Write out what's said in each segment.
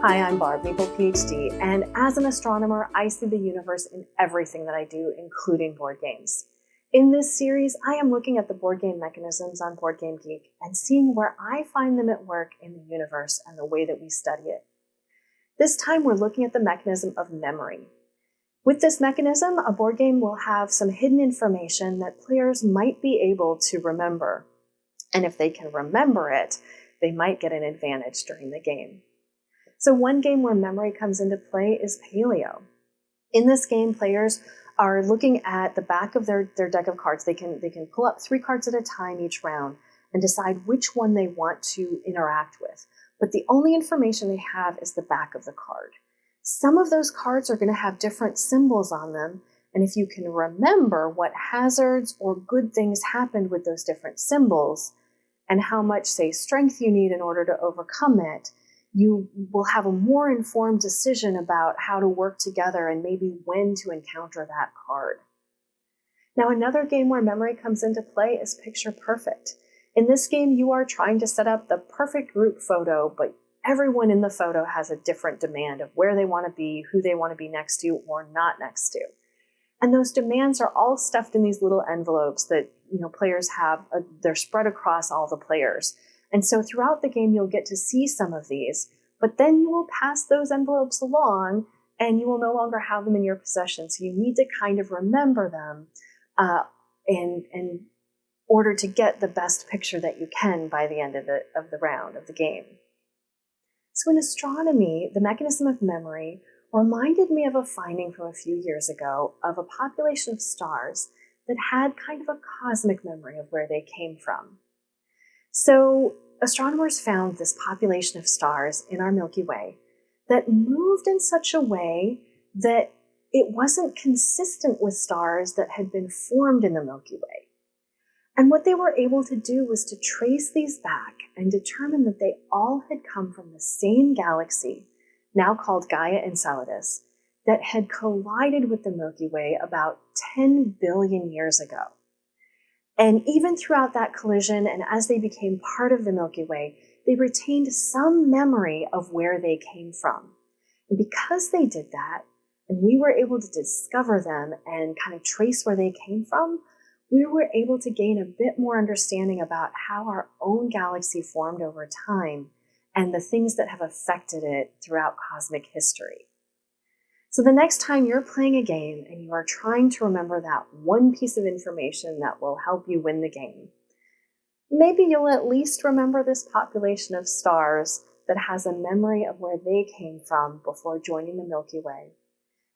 Hi, I'm Barb, Maple PhD, and as an astronomer, I see the universe in everything that I do, including board games. In this series, I am looking at the board game mechanisms on Board Game Geek and seeing where I find them at work in the universe and the way that we study it. This time, we're looking at the mechanism of memory. With this mechanism, a board game will have some hidden information that players might be able to remember. And if they can remember it, they might get an advantage during the game. So one game where memory comes into play is Paleo. In this game, players are looking at the back of their deck of cards. They can pull up 3 cards at a time each round and decide which one they want to interact with. But the only information they have is the back of the card. Some of those cards are going to have different symbols on them, and if you can remember what hazards or good things happened with those different symbols and how much, say, strength you need in order to overcome it, you will have a more informed decision about how to work together and maybe when to encounter that card. Now, another game where memory comes into play is Picture Perfect. In this game, you are trying to set up the perfect group photo, but everyone in the photo has a different demand of where they want to be, who they want to be next to or not next to. And those demands are all stuffed in these little envelopes that players have. They're spread across all the players. And so throughout the game, you'll get to see some of these, but then you will pass those envelopes along and you will no longer have them in your possession. So you need to kind of remember them in order to get the best picture that you can by the end of the round of the game. So in astronomy, the mechanism of memory reminded me of a finding from a few years ago of a population of stars that had kind of a cosmic memory of where they came from. So astronomers found this population of stars in our Milky Way that moved in such a way that it wasn't consistent with stars that had been formed in the Milky Way. And what they were able to do was to trace these back and determine that they all had come from the same galaxy, now called Gaia Enceladus, that had collided with the Milky Way about 10 billion years ago. And even throughout that collision, and as they became part of the Milky Way, they retained some memory of where they came from. And because they did that, and we were able to discover them and kind of trace where they came from, we were able to gain a bit more understanding about how our own galaxy formed over time and the things that have affected it throughout cosmic history. So the next time you're playing a game and you are trying to remember that one piece of information that will help you win the game, maybe you'll at least remember this population of stars that has a memory of where they came from before joining the Milky Way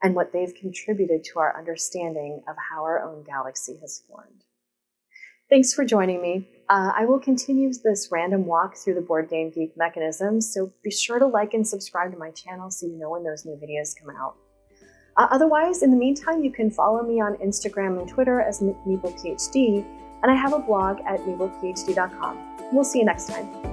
and what they've contributed to our understanding of how our own galaxy has formed. Thanks for joining me. I will continue this random walk through the Board Game Geek mechanisms, so be sure to like and subscribe to my channel so you know when those new videos come out. Otherwise, in the meantime, you can follow me on Instagram and Twitter as MaplePhD, and I have a blog at maplephd.com. We'll see you next time.